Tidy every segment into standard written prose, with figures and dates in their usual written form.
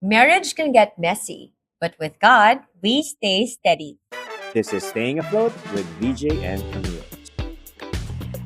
Marriage can get messy, but with God, we stay steady. This is Staying Afloat with VJ and Camille.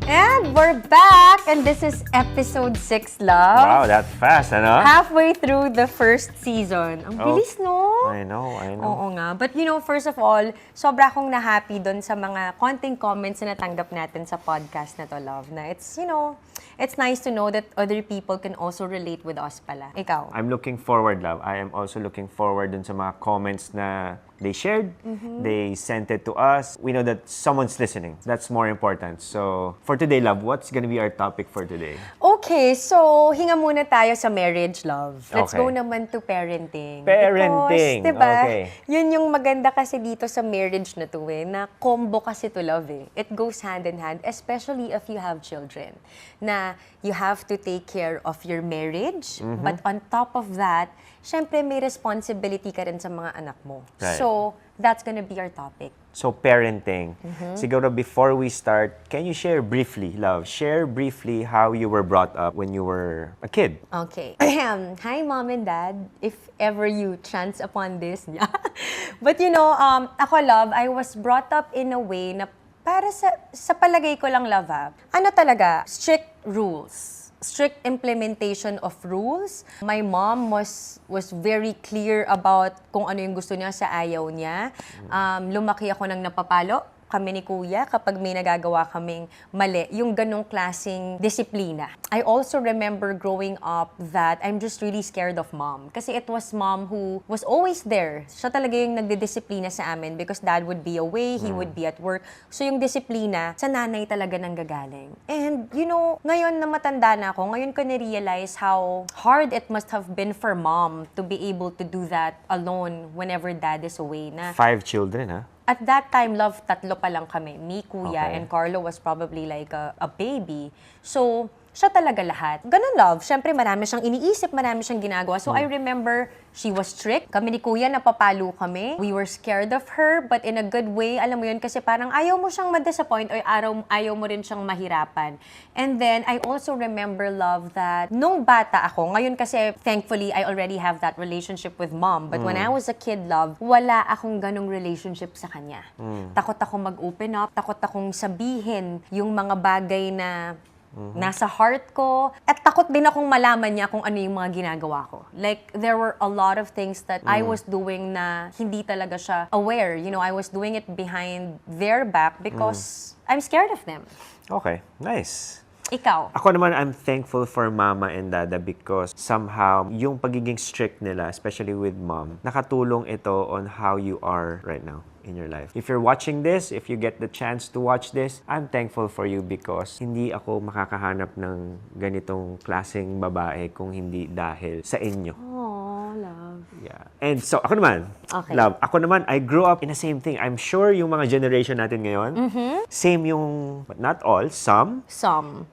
And we're back, and this is episode 6, love. Wow, that fast, ano? Halfway through the first season. Ang bilis, no? I know. Oo nga. But first of all, sobra akong na-happy doon sa mga konting comments na natanggap natin sa podcast na to, love. Na it's nice to know that other people can also relate with us pala. Ikaw? I'm looking forward, love. I am also looking forward dun sa mga comments na they shared. They sent it to us. We know that someone's listening. That's more important. So, for today, love, what's gonna be our topic for today? Okay, so hinga muna tayo sa marriage, love. Let's Okay. go naman to parenting. Parenting, Because, diba, okay. yun yung maganda kasi dito sa marriage na to na combo kasi to, love It goes hand in hand, especially if you have children. Na you have to take care of your marriage, but on top of that, syempre may responsibility ka rin sa mga anak mo. Right. So, that's gonna be our topic. So, parenting. Siguro before we start, can you share briefly, love, share briefly how you were brought up when you were a kid? Okay. Hi, Mom and Dad, if ever you chance upon this. But ako, love, I was brought up in a way na para sa palagay ko lang, love, ano talaga, strict rules. Strict implementation of rules. My mom was very clear about kung ano yung gusto niya sa ayaw niya. Lumaki ako ng napapalo kami ni Kuya kapag may nagagawa kaming mali. Yung ganong klaseng disiplina. I also remember growing up that I'm just really scared of Mom. Kasi it was Mom who was always there. Siya talaga yung nagdidisiplina sa amin because Dad would be away, he would be at work. So yung disiplina, sa nanay talaga nanggagaling. And ngayon na matanda na ako, ngayon ko na-realize how hard it must have been for Mom to be able to do that alone whenever Dad is away. 5 children, ha? At that time, love, 3 pa lang kami. Me, Kuya, Okay. and Carlo was probably like a baby. So, siya talaga lahat. Ganun, love. Siyempre, marami siyang iniisip, marami siyang ginagawa. So, I remember she was strict. Kami ni Kuya, napapalo kami. We were scared of her, but in a good way. Alam mo yun, kasi parang ayaw mo siyang ma-disappoint or ayaw mo rin siyang mahirapan. And then, I also remember, love, that nung bata ako, ngayon kasi, thankfully, I already have that relationship with Mom. But when I was a kid, love, wala akong ganong relationship sa kanya. Takot ako mag-open up, takot akong sabihin yung mga bagay na nasa heart ko. At takot din akong malaman niya kung ano yung mga ginagawa ko. Like, there were a lot of things that I was doing na hindi talaga siya aware. I was doing it behind their back because I'm scared of them. Okay, nice. Ikaw? Ako naman, I'm thankful for Mama and Dada because somehow, yung pagiging strict nila, especially with Mom, nakatulong ito on how you are right now in your life. If you're watching this, if you get the chance to watch this, I'm thankful for you because hindi ako makakahanap ng ganitong klaseng babae kung hindi dahil sa inyo. Oh, love. Yeah. And so, ako naman, Okay. love, ako naman, I grew up in the same thing. I'm sure yung mga generation natin ngayon, same yung, but not all, some.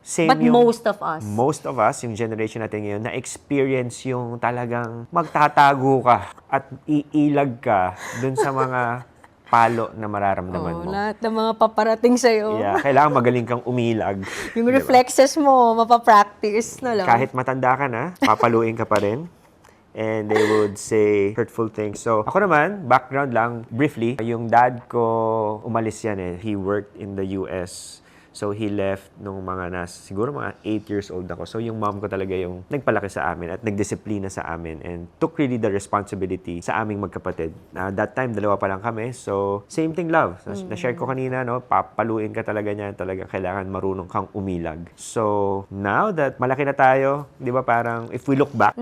But most of us. Most of us, yung generation natin ngayon, na-experience yung talagang magtatago ka at iilag ka dun sa mga palo na mararamdaman mo. Lahat ng mga paparating sa'yo. Yeah, kailangan magaling kang umilag. Yung Diba? reflexes mo, mapapractice na lang. Kahit matanda ka na, papaluin ka pa rin. And they would say hurtful things. So, ako naman, background lang, briefly, yung dad ko, umalis yan He worked in the US. So, he left nung siguro mga 8 years old ako. So, yung mom ko talaga yung nagpalaki sa amin at nagdisiplina sa amin and took really the responsibility sa aming magkapatid. That time, 2 pa lang kami. So, same thing, love. Na-share ko kanina, papaluin ka talaga niya. Talaga kailangan marunong kang umilag. So, now that malaki na tayo, di ba parang, if we look back,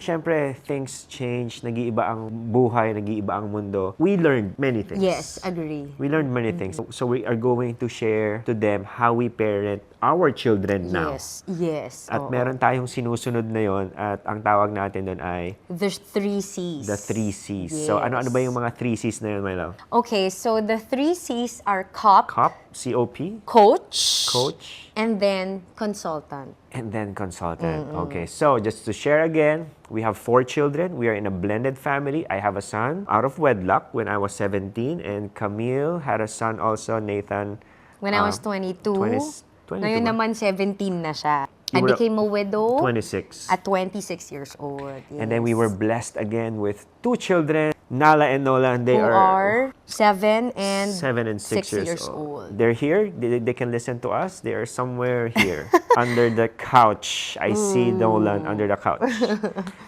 syempre, things change. Nag-iiba ang buhay, nag-iiba ang mundo. We learned many things. Yes, agree. We learned many things. So we are going to share to them how we parent our children now. Yes. At Oo. meron tayong sinusunod na yon at ang tawag natin doon ay There's 3 C's. the 3 C's. So ano ba yung mga 3 C's na yun, my love? Okay, so the 3 C's are cop, Cop, C-O-P, coach, and then consultant. consultant. Okay, so just to share again, we have 4 children. We are in a blended family. I have a son out of wedlock when I was 17, and Camille had a son also, Nathan. When I was 22, 22 ngayon ba? naman 17 na siya. I were became a widow 26. at 26 years old. And then we were yes. blessed again with 2 children, Nala and Nolan. They Who are are 7 and 7 and 6 years, years old. old. They're here. They can listen to us. They are somewhere here under the couch. I see Nolan under the couch.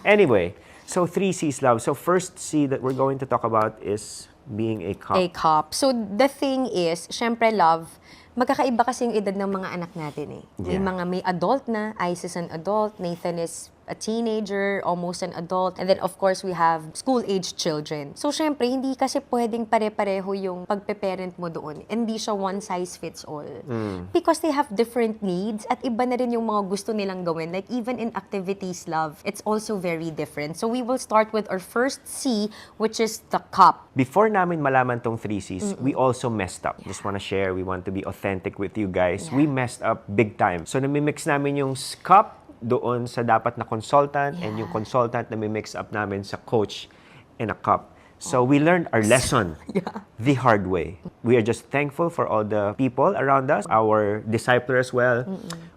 Anyway, so 3 C's, love. So first C that we're going to talk about is being a cop. A cop. So, the thing is, syempre, love, magkakaiba kasi yung edad ng mga anak natin eh. May Yeah. may adult na, Ice is an adult, Nathan is a teenager, almost an adult, and then of course we have school-age children. So syempre, hindi kasi pwedeng pare-pareho yung pagpe-parent mo doon. Hindi siya one size fits all. Because they have different needs at iba na rin yung mga gusto nilang gawin. Like even in activities, love, it's also very different. So we will start with our first C, which is the cop. Before namin malaman tong 3 C's, we also messed up. Just want to share, we want to be authentic with you guys. We messed up big time. So namimix namin yung cop doon sa dapat na consultant and yung consultant namimix up namin sa coach and a cop. So we learned our lesson the hard way. We are just thankful for all the people around us, our discipler as well,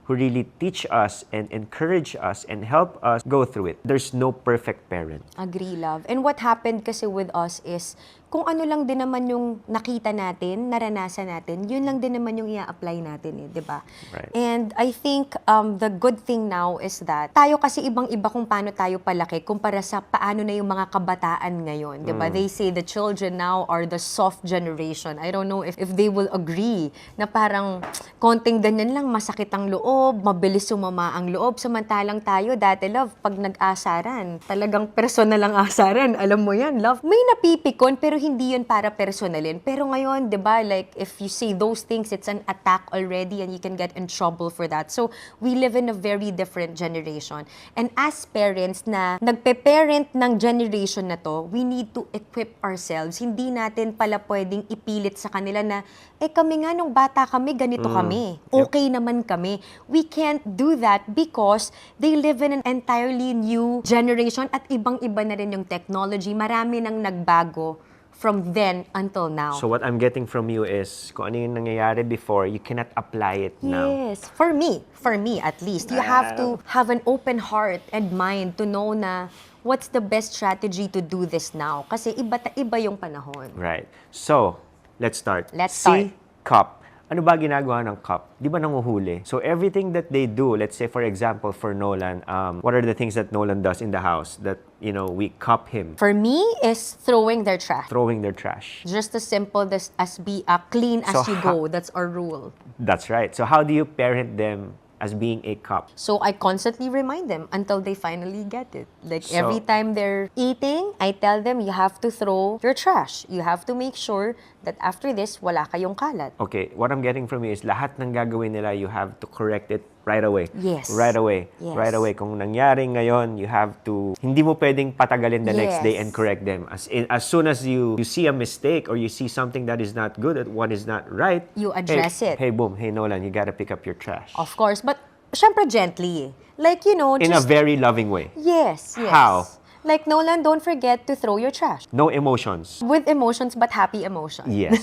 who really teach us and encourage us and help us go through it. There's no perfect parent. Agree, love. And what happened kasi with us is, kung ano lang din naman yung nakita natin, naranasan natin, yun lang din naman yung i-apply natin eh, di ba? Right. And I think the good thing now is that tayo kasi ibang-iba kung paano tayo palaki kumpara sa paano na yung mga kabataan ngayon, di ba? They say the children now are the soft generation. I don't know if they will agree na parang konting ganyan lang, masakit ang loob, mabilis sumama ang loob. Samantalang tayo, dati, love, pag nag-asaran, talagang personal ang asaran. Alam mo yan, love. May napipikon, pero hindi yun para personalin. Pero ngayon, di ba, like, if you say those things, it's an attack already and you can get in trouble for that. So, we live in a very different generation. And as parents na nagpe-parent ng generation na to, we need to equip ourselves. Hindi natin pala pwedeng ipilit sa kanila na, kami nga nung bata kami, ganito kami. Okay naman kami. We can't do that because they live in an entirely new generation at ibang-iba na rin yung technology. Marami nang nagbago from then until now. So what I'm getting from you is, kung ano yung nangyayari before, you cannot apply it now. Yes. For me at least, you have to have an open heart and mind to know na what's the best strategy to do this now. Kasi iba yung panahon. Right. So, let's start. Let's C, start. cop. Ano ba ginagawa ng cop? Di ba nanguhuli? So, everything that they do, let's say, for example, for Nolan, what are the things that Nolan does in the house that, we cop him? For me, is throwing their trash. Throwing their trash. Just as simple as be clean as So you go. That's our rule. That's right. So, how do you parent them as being a cop? So I constantly remind them until they finally get it. Like So- every time they're eating, I tell them you have to throw your trash. You have to make sure that after this, wala kayong kalat. Okay, what I'm getting from you is lahat ng gagawin nila, you have to correct it right away. Yes. Right away. Yes. Right away. Kung nangyari ngayon, you have to, hindi mo pwedeng patagalin the next day Yes. and correct them. As soon as you see a mistake or you see something that is not good, that one is not right, You address it. Hey, boom. Hey, Nolan, you gotta pick up your trash. Of course, but syempre gently. Like, In a just... very loving way. Yes. How? Like, Nolan, don't forget to throw your trash. No emotions. With emotions, but happy emotions. Yes.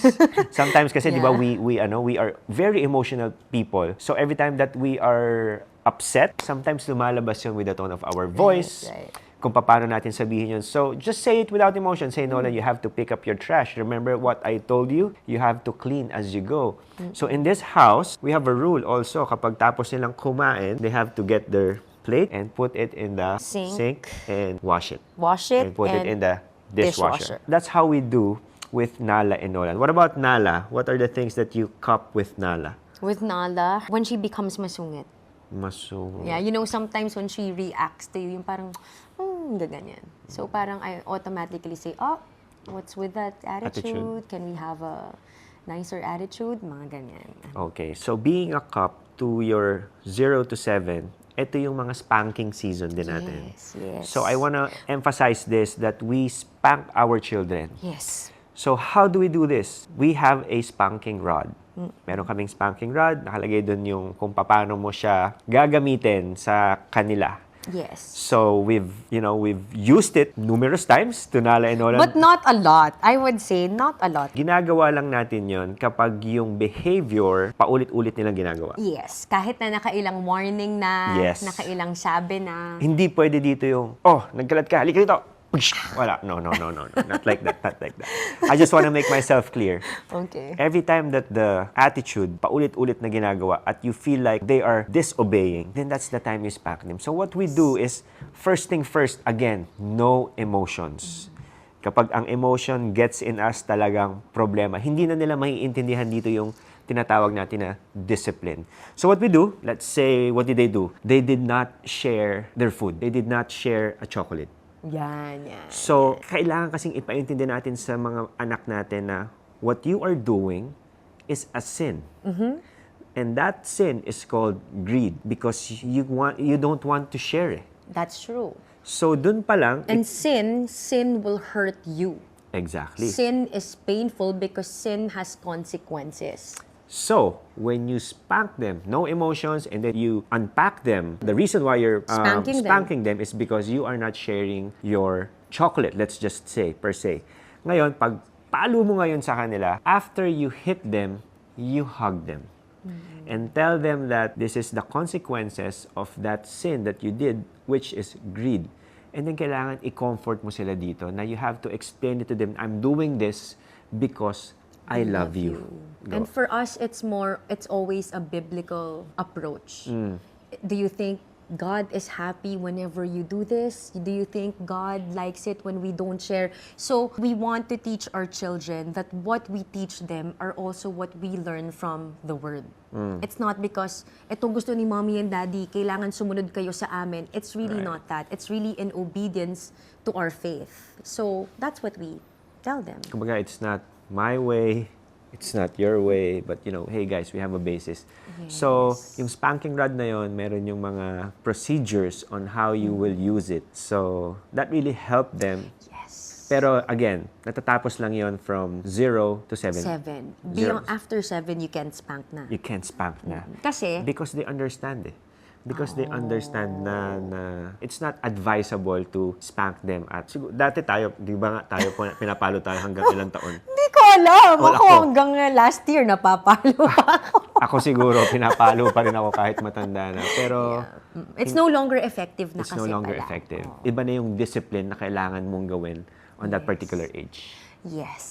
Sometimes kasi, di ba, Yeah. we are very emotional people. So every time that we are upset, sometimes lumalabas yun with the tone of our voice. right. Kung paano natin sabihin yun. So just say it without emotion. Say, Nolan, you have to pick up your trash. Remember what I told you? You have to clean as you go. So in this house, we have a rule also. Kapag tapos nilang kumain, they have to get their plate and put it in the Sink. and wash it. Wash it And put it in the dishwasher. dishwasher. That's how we do with Nala and Nolan. What about Nala? What are the things that you cop with Nala? With Nala, when she becomes masungit. Yeah. Yeah, sometimes when she reacts to you, yung parang, ganyan. So parang I automatically say, what's with that attitude? Can we have a nicer attitude? Mga ganyan. Okay, so being a cop to your 0 to 7, ito yung mga spanking season din natin. Yes. So I want to emphasize this, that we spank our children. Yes. So how do we do this? We have a spanking rod. Meron kaming spanking rod, nakalagay doon yung kung paano mo siya gagamitin sa kanila. Yes. So we've used it numerous times to Nala and Nolan. But not a lot. I would say not a lot. Ginagawa lang natin yon kapag yung behavior paulit-ulit nilang ginagawa. Yes. Kahit na nakailang warning na, Yes. nakailang sabi na. Hindi pwede dito yung, nagkalat ka, halika dito. Psh! Wala. No. Not like that. Not like that. I just want to make myself clear. Okay. Every time that the attitude paulit-ulit na ginagawa at you feel like they are disobeying, then that's the time you spank them. So what we do is, first thing first, again, no emotions. Kapag ang emotion gets in us, talagang problema. Hindi na nila maiintindihan dito yung tinatawag natin na discipline. So what we do, let's say, what did they do? They did not share their food. They did not share a chocolate. Yan. So, kailangan kasing ipaintindi natin sa mga anak natin na what you are doing is a sin. And that sin is called greed because you don't want to share it. That's true. So, dun pa lang, And sin will hurt you. exactly. Sin is painful because sin has consequences. So, when you spank them, no emotions, and then you unpack them, the reason why you're Spanking them is because you are not sharing your chocolate, let's just say, per se. Ngayon, pag palo mo ngayon sa kanila, after you hit them, you hug them. And tell them that this is the consequences of that sin that you did, which is greed. And then kailangan i-comfort mo sila dito na you have to explain it to them, I'm doing this because I love you. Go. And for us, it's always a biblical approach. Do you think God is happy whenever you do this? Do you think God likes it when we don't share? So we want to teach our children that what we teach them are also what we learn from the Word. It's not because ito gusto ni mommy and daddy, kailangan sumunod kayo sa amin. It's really not that. It's really in obedience to our faith. So that's what we tell them. Kumbaga, it's not my way, it's not your way, but hey guys, we have a basis. So, yung spanking rod na yon, meron yung mga procedures on how you will use it. So, that really helped them. Yes. Pero again, natatapos lang yon from 0 to 7. 7. Zero. After 7, you can't spank na. You can't spank na. Kasi, Because they understand Because they understand na it's not advisable to spank them at dati tayo, di ba nga tayo pinapalo tayo hanggang ilang taon? hindi ko alam. Well, Ako ako. hanggang last year, napapalo pa ako. Ako siguro, pinapalo pa rin ako kahit matanda na. Pero It's no longer effective na it's kasi no longer pala. effective. Iba na yung discipline na kailangan mong gawin on that particular age. Yes.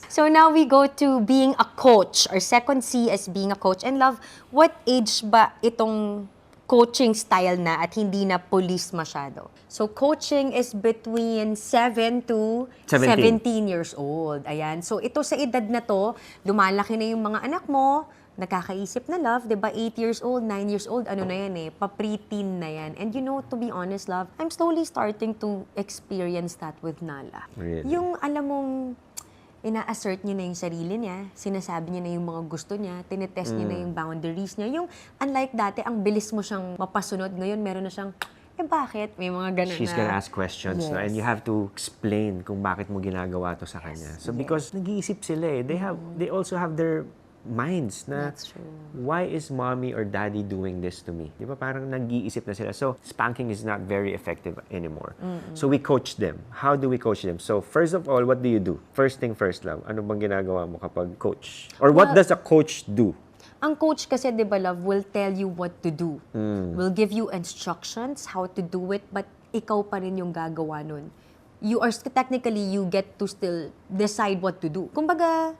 So now we go to being a coach. Our second C is being a coach. And love, what age ba itong coaching style na at hindi na police masyado? So coaching is between 7 to 17 years old. Ayan. So ito sa edad na to, lumalaki na yung mga anak mo, nakakaisip na love, 'di ba? 8 years old, 9 years old, ano na yan pa pre-teen na yan. And to be honest, love, I'm slowly starting to experience that with Nala. Really? Yung alam mong ina-assert niya na yung sarili niya, sinasabi niya na yung mga gusto niya, tinetest niya na yung boundaries niya. Yung unlike dati, ang bilis mo siyang mapasunod. Ngayon, meron na siyang, bakit? May mga ganun She's na. gonna ask questions, no? And you have to explain kung bakit mo ginagawa to sa kanya. So because nag-iisip sila they also have their minds na That's true. why is mommy or daddy doing this to me? Di ba parang nag-iisip na sila. So spanking is not very effective anymore. So we coach them. How do we coach them? So first of all, what do you do? First thing first lang, ano bang ginagawa mo kapag coach? Or what does a coach do? Ang coach kasi, di ba, love, will tell you what to do. Will give you instructions how to do it, but ikaw pa rin yung gagawa nun. Technically, you get to still decide what to do. Kumbaga,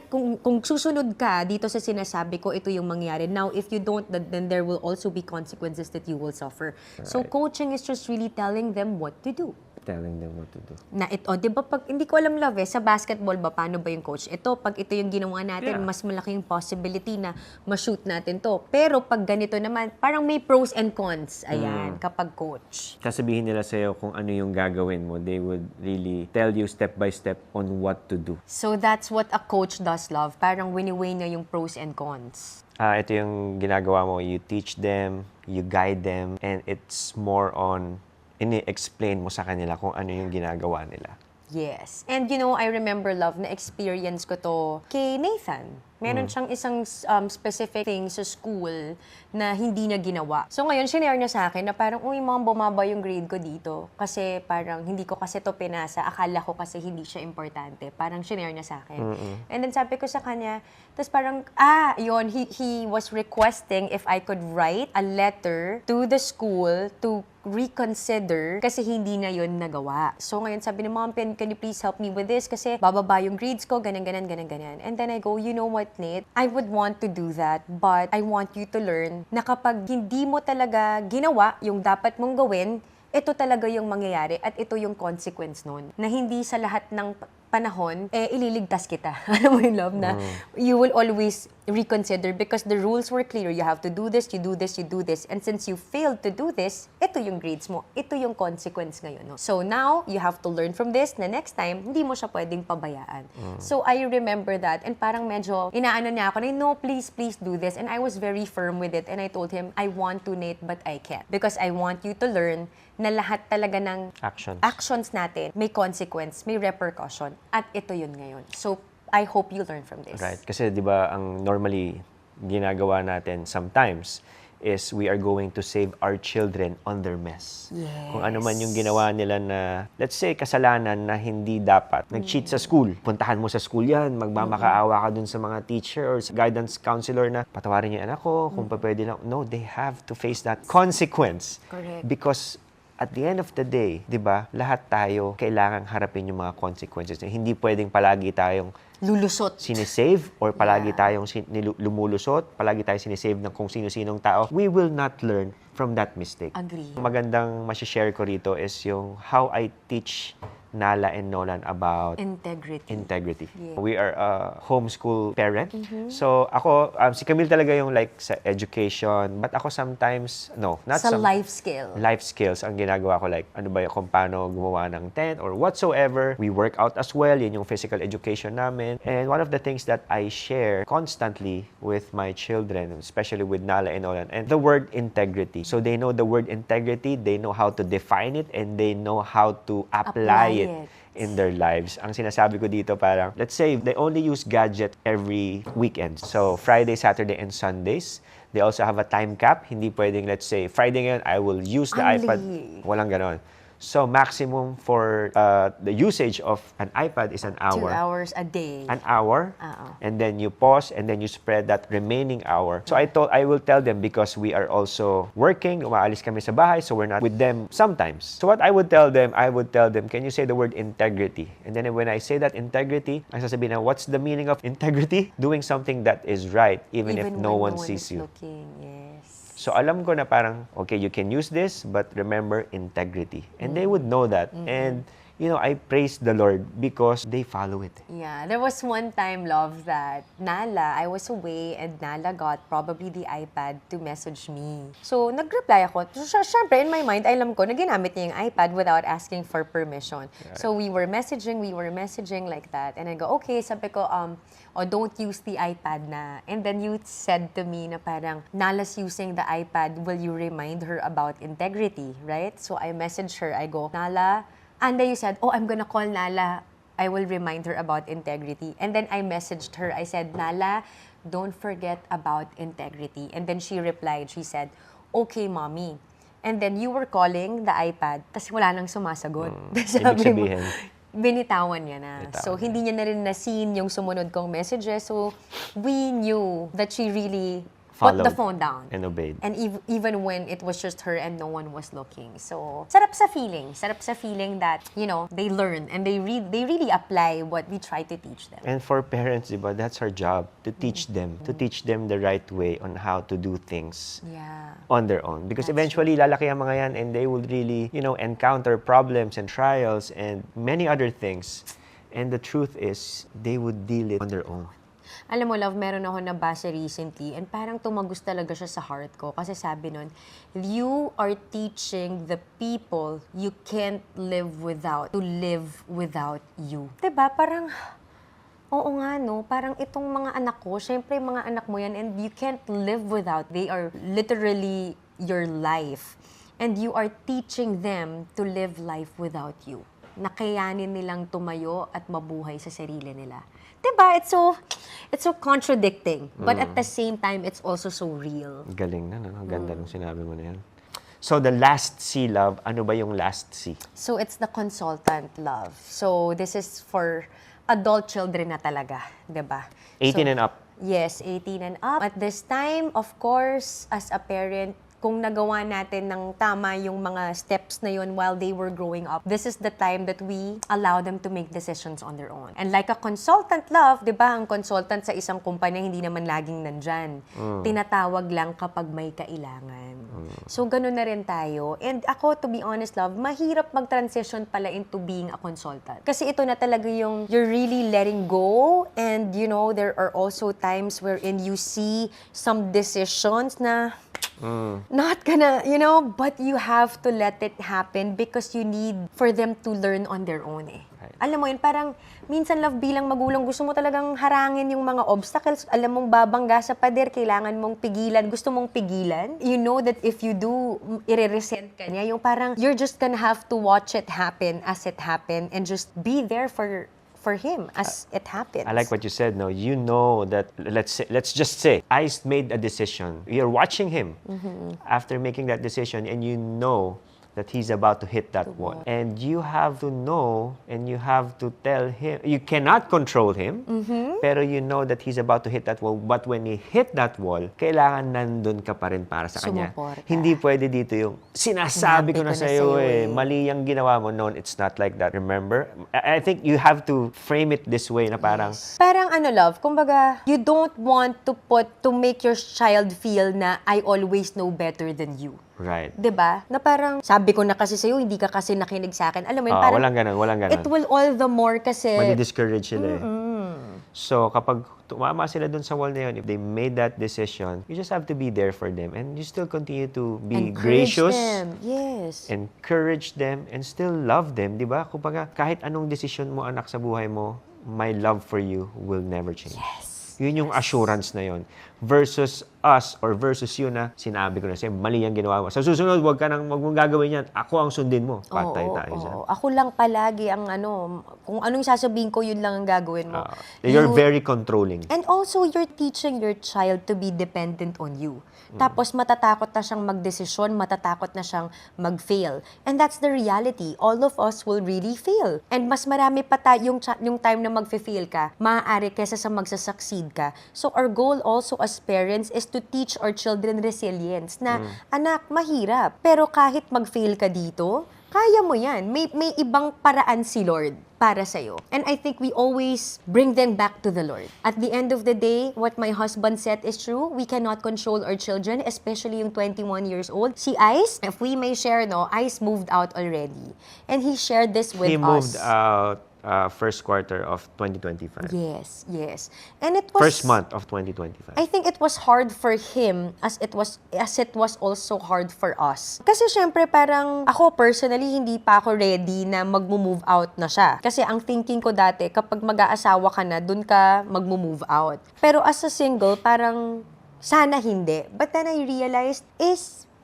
kung susunod ka dito sa sinasabi ko, ito yung mangyari. Now, if you don't, then there will also be consequences that you will suffer. So, coaching is just really telling them what to do. Telling them what to do. Na ito, di ba, pag, hindi ko alam, love, sa basketball ba, paano ba yung coach? Ito, pag ito yung ginawa natin, mas malaking possibility na ma-shoot natin to. Pero pag ganito naman, parang may pros and cons, ayan, kapag coach. Sasabihin nila sa'yo kung ano yung gagawin mo. They would really tell you step by step on what to do. So that's what a coach does, love. Parang wini-weigh niya yung pros and cons. Ito yung ginagawa mo. You teach them, you guide them, and it's more on ini-explain mo sa kanila kung ano yung ginagawa nila. Yes. And you know, I remember, love, na experience ko to kay Nathan. Meron siyang isang specific thing sa school na hindi niya ginawa. So ngayon, shinare niya sa akin na parang, uy, mom, bumaba yung grade ko dito. Kasi parang hindi ko kasi to pinasa. Akala ko kasi hindi siya importante. Parang shinare niya sa akin. And then sabi ko sa kanya, tapos parang, yun, he was requesting if I could write a letter to the school to reconsider kasi hindi na yun nagawa. So ngayon sabi ni mom, can you please help me with this? Kasi bababa yung grades ko, ganyan. And then I go, you know what, Nate? I would want to do that, but I want you to learn na kapag hindi mo talaga ginawa yung dapat mong gawin, ito talaga yung mangyayari at ito yung consequence nun. Na hindi sa lahat ng panahon, ililigtas kita. Alam mo yung love na you will always reconsider because the rules were clear. You have to do this, you do this, you do this. And since you failed to do this, ito yung grades mo. Ito yung consequence ngayon. No? So now, you have to learn from this na next time, hindi mo siya pwedeng pabayaan. So I remember that and parang medyo inaano niya ako na, no, please do this. And I was very firm with it. And I told him, I want to, Nate, but I can't. Because I want you to learn na lahat talaga ng actions natin may consequence, may repercussion. At ito yun ngayon. So, I hope you learn from this. Right. Kasi di ba ang normally ginagawa natin sometimes is we are going to save our children on their mess. Yes. Kung ano man yung ginawa nila na, let's say, kasalanan na hindi dapat. Nag-cheat sa school. Puntahan mo sa school yan. Magmamakaawa ka dun sa mga teacher or sa guidance counselor na patawarin niyo yung anak ko kung pa pwede lang. No, they have to face that consequence. Correct. Because at the end of the day, di ba, lahat tayo kailangang harapin yung mga consequences. Hindi pwedeng palagi tayong lulusot. sinisave or palagi tayong lumulusot, palagi tayong sinisave ng kung sino-sinong tao. We will not learn from that mistake. Agree. Magandang masishare ko rito is yung how I teach Nala and Nolan about integrity. Yeah. We are a homeschool parent. So ako, si Camille talaga yung like sa education, but ako sometimes, sa life skill. Life skills ang ginagawa ko, like ano ba yung kung paano gumawa ng tent or whatsoever. We work out as well, yun yung physical education namin. And one of the things that I share constantly with my children, especially with Nala and Nolan, and the word integrity. So they know the word integrity, they know how to define it, and they know how to apply it in their lives. Ang sinasabi ko dito parang, let's say, they only use gadget every weekend. So, Friday, Saturday, and Sundays. They also have a time cap. Hindi pwedeng, let's say, Friday ngayon, I will use the iPad. Walang ganon. So, maximum for the usage of an iPad is an hour. 2 hours a day. An hour. And then you pause, and then you spread that remaining hour. So, I will tell them because we are also working, umaalis kami sa bahay, so we're not with them sometimes. So, what I would tell them, can you say the word integrity? And then when I say that integrity, ang sasabihin na, what's the meaning of integrity? Doing something that is right, even if no one sees you. Looking. Yes. So alam ko na parang, okay, you can use this, but remember integrity. And they would know that. And, I praise the Lord because they follow it. Yeah, there was one time, love, that I was away and Nala got probably the iPad to message me. So, nag-reply ako. So, syempre, in my mind, alam ko na ginamit niya yung iPad without asking for permission. Right. So, we were messaging like that. And I go, okay, sabi ko, don't use the iPad na. And then you said to me na parang, Nala's using the iPad, will you remind her about integrity, right? So, I messaged her, I go, Nala, and then you said, I'm gonna call Nala. I will remind her about integrity. And then I messaged her. I said, Nala, don't forget about integrity. And then she replied. She said, okay, mommy. And then you were calling the iPad, tas wala nang sumasagot. Ibig sabihin, binitawan niya na. So, hindi niya na rin na-seen yung sumunod kong messages. So, we knew that she really put the phone down. And obeyed. And even when it was just her and no one was looking. So, sarap sa feeling. Sarap sa feeling that, they learn and they really apply what we try to teach them. And for parents, diba, that's our job, to teach them. To teach them the right way on how to do things on their own. Because eventually, lalaki ang mga yan and they will really, encounter problems and trials and many other things. And the truth is, they would deal it on their own. Alam mo, love, meron ako nabasa recently and parang tumagos talaga siya sa heart ko. Kasi sabi nun, you are teaching the people you can't live without to live without you. Diba? Parang, oo nga, no? Parang itong mga anak ko, syempre mga anak mo yan and you can't live without. They are literally your life. And you are teaching them to live life without you. na kayanin nilang tumayo at mabuhay sa sarili nila. Diba? It's so contradicting. But at the same time, it's also so real. Galing na, no? Ang ganda nung sinabi mo na yan. So, the last C, love, ano ba yung last C? So it's the consultant love. So this is for adult children na talaga, 'di ba? 18 and up. Yes, 18 and up. At this time, of course, as a parent, kung nagawa natin ng tama yung mga steps na yun while they were growing up, this is the time that we allow them to make decisions on their own. And like a consultant love, di ba, ang consultant sa isang kumpanya hindi naman laging nandyan. Tinatawag lang kapag may kailangan. So, ganun na rin tayo. And ako, to be honest, love, mahirap mag-transition pala into being a consultant. Kasi ito na talaga yung you're really letting go, and you know, there are also times wherein you see some decisions na not gonna, you know, but you have to let it happen because you need for them to learn on their own eh. Right. Alam mo yun, parang minsan love bilang magulang, gusto mo talagang harangin yung mga obstacles. Alam mong babangga sa pader, kailangan mong pigilan, gusto mong pigilan. You know that if you do, ire-resent ka niya. Yung parang you're just gonna have to watch it happen as it happen and just be there for him as it happens. I like what you said. No, you know that. Let's just say I made a decision. You're watching him after making that decision, and you know that he's about to hit that wall. And you have to know, and you have to tell him. You cannot control him, pero you know that he's about to hit that wall. But when he hit that wall, kailangan nandun ka pa rin para sa kanya. Sumuporta. Hindi pwede dito yung sinasabi ko na sa'yo eh. Mali yung ginawa mo. No, it's not like that. Remember? I think you have to frame it this way na parang, Parang ano love, kumbaga, you don't want to make your child feel na I always know better than you. right. 'Di ba? Na parang sabi ko na kasi sa'yo, hindi ka kasi nakinig sa akin. Alam mo yun, Ah, parang walang ganun. it will all the more kasi Madi-discourage sila eh. So, kapag tumama sila dun sa wall na yun, if they made that decision, you just have to be there for them. And you still continue to be encourage gracious, them. Yes. encourage them, and still love them. Di ba? Kumbaga, kahit anong decision mo, anak, sa buhay mo, my love for you will never change. Yes. Yun yung assurance na yun. Versus us or versus you na sinabi ko na sa'yo, mali yung ginawa mo. Sa susunod, wag mong gagawin yan. Ako ang sundin mo. Patay tayo dyan. Ako lang palagi ang kung anong sasabihin ko, yun lang ang gagawin mo. You're very controlling. And also, you're teaching your child to be dependent on you. Tapos matatakot na siyang magdesisyon, matatakot na siyang mag-fail. And that's the reality. All of us will really fail. And mas marami pa yung time na mag-fail ka, maaari kesa sa magsasucceed ka. So our goal also as parents is to teach our children resilience na, anak, mahirap. Pero kahit mag-fail ka dito, kaya mo yan. May ibang paraan si Lord para sa'yo. And I think we always bring them back to the Lord. At the end of the day, what my husband said is true. We cannot control our children, especially yung 21 years old. Si Ice, if we may share, no, Ice moved out already. And he shared this with us. He moved out first quarter of 2025. Yes. And it was First month of 2025. I think it was hard for him as it was also hard for us. Kasi syempre parang ako personally hindi pa ako ready na mag-move out na siya. Kasi ang thinking ko dati kapag mag-aasawa ka na, dun ka mag-move out. Pero as a single, parang sana hindi. But then I realized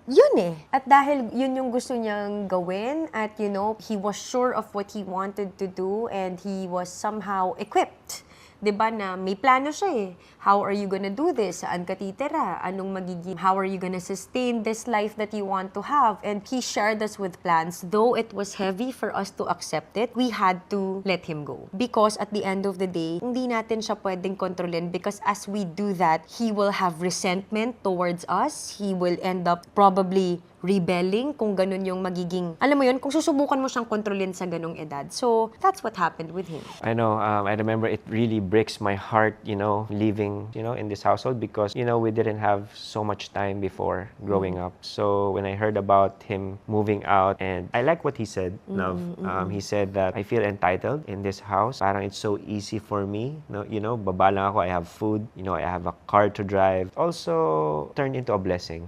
yun eh. At dahil yun yung gusto niyang gawin at you know, he was sure of what he wanted to do and he was somehow equipped. 'Di ba na may plano siya eh. How are you gonna do this? Saan ka titira? How are you gonna sustain this life that you want to have? And he shared us with plans. Though it was heavy for us to accept it, we had to let him go. Because at the end of the day, hindi natin siya pwedeng kontrolin because as we do that, he will have resentment towards us. He will end up probably rebelling kung ganun yung magiging, alam mo yun, kung susubukan mo siyang kontrolin sa ganung edad. So, that's what happened with him. I know, I remember it really breaks my heart, leaving, in this household because, we didn't have so much time before growing up. So when I heard about him moving out, and I like what he said, Love. He said that I feel entitled in this house. Parang it's so easy for me, baba lang ako, I have food, I have a car to drive. Also turned into a blessing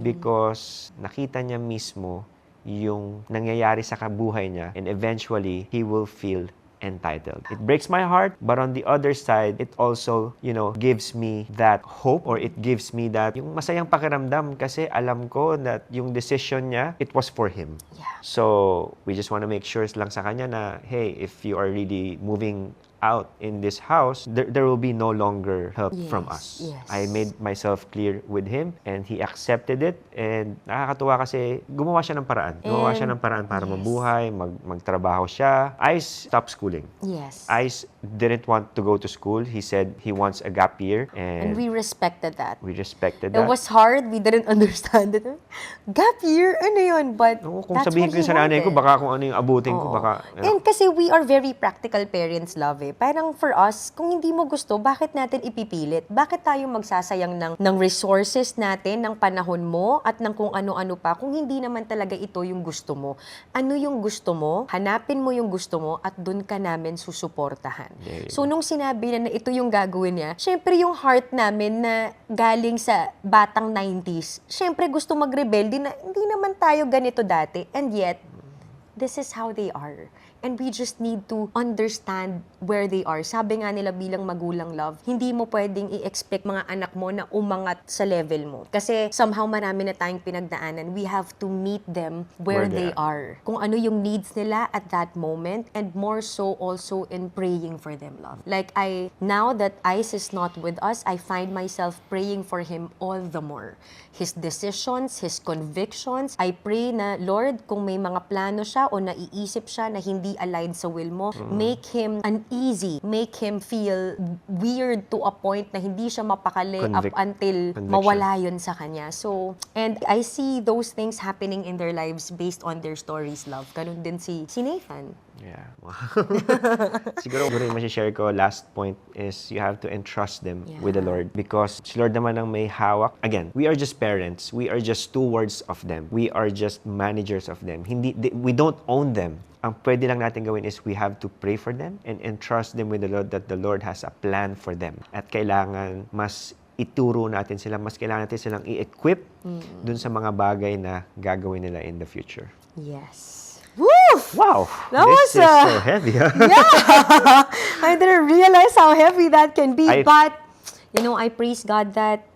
because nakita niya mismo yung nangyayari sa kabuhay niya and eventually he will feel entitled. It breaks my heart, but on the other side, it also, gives me that hope, or it gives me that yung masayang pakiramdam kasi alam ko that yung decision niya, it was for him. Yeah. So, we just want to make sure lang sa kanya na, hey, if you are really moving out in this house, there will be no longer help from us. Yes. I made myself clear with him and he accepted it, and nakakatuwa kasi gumawa siya ng paraan. Gumawa siya ng paraan para mabuhay, magtrabaho siya. Ice stopped schooling. Yes. Ice didn't want to go to school. He said he wants a gap year, And we respected that. we respected It that. was hard. We didn't understand it. Gap year? Ano yun? But Oo, kung that's sabihin what ko he sa nanay ko, wanted. baka kung ano yung abutin ko, Oo. baka... And kasi we are very practical parents, love eh. Parang for us, kung hindi mo gusto, bakit natin ipipilit? Bakit tayo magsasayang ng resources natin, ng panahon mo, at ng kung ano-ano pa, kung hindi naman talaga ito yung gusto mo? Ano yung gusto mo? Hanapin mo yung gusto mo, at dun ka namin susuportahan. There you So, nung sinabi na ito yung gagawin niya, syempre yung heart namin na galing sa batang 90s, syempre gusto mag-rebelde na hindi naman tayo ganito dati. And yet, this is how they are. And we just need to understand where they are. Sabi nga nila bilang magulang, love, hindi mo pwedeng i-expect mga anak mo na umangat sa level mo. Kasi somehow marami na tayong pinagdaanan. We have to meet them where they are. Kung ano yung needs nila at that moment, and more so also in praying for them, love. Like now that Ice is not with us, I find myself praying for him all the more. His decisions, his convictions, I pray na, Lord, kung may mga plano siya o naiisip siya na hindi aligned sa will mo, make him uneasy, make him feel weird to a point na hindi siya mapakali up until Conviction. mawala yun sa kanya. So, and I see those things happening in their lives based on their stories, love. Ganun din si Nathan. Yeah. Wow. Siguro yung masishare ko, last point is you have to entrust them with the Lord, because si Lord naman ang may hawak. Again, we are just parents. We are just stewards of them. We are just managers of them. We don't own them. Ang pwede lang natin gawin is we have to pray for them and entrust them with the Lord, that the Lord has a plan for them. At kailangan mas ituro natin sila, mas kailangan natin silang i-equip dun sa mga bagay na gagawin nila in the future. Yes. Woo! Wow! That this was, is so heavy. Huh? Yeah! I didn't realize how heavy that can be. I- But, I praise God that,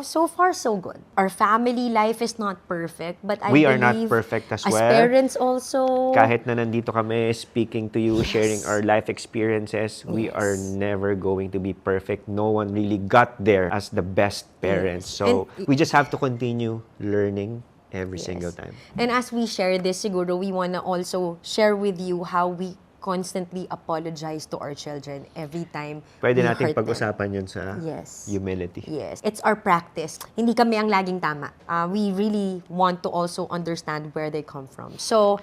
so far so good. Our family life is not perfect, but I We believe are not perfect as well. parents also. Kahit na nandito kami speaking to you, sharing our life experiences, we are never going to be perfect. No one really got there as the best parents. Yes. So, And- we just have to continue learning every single time. And as we share this, siguro we wanna also share with you how we constantly apologize to our children every time Pwede we nating hurt them. pag-usapan yun sa Yes. humility. Yes. It's our practice. Hindi kami ang laging tama. We really want to also understand where they come from. So,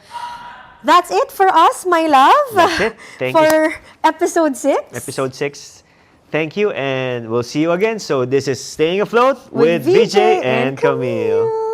that's it for us, my love. That's it. Thank you. for episode 6. Episode 6. Thank you, and we'll see you again. So, this is Staying Afloat with VJ VJ and Camille.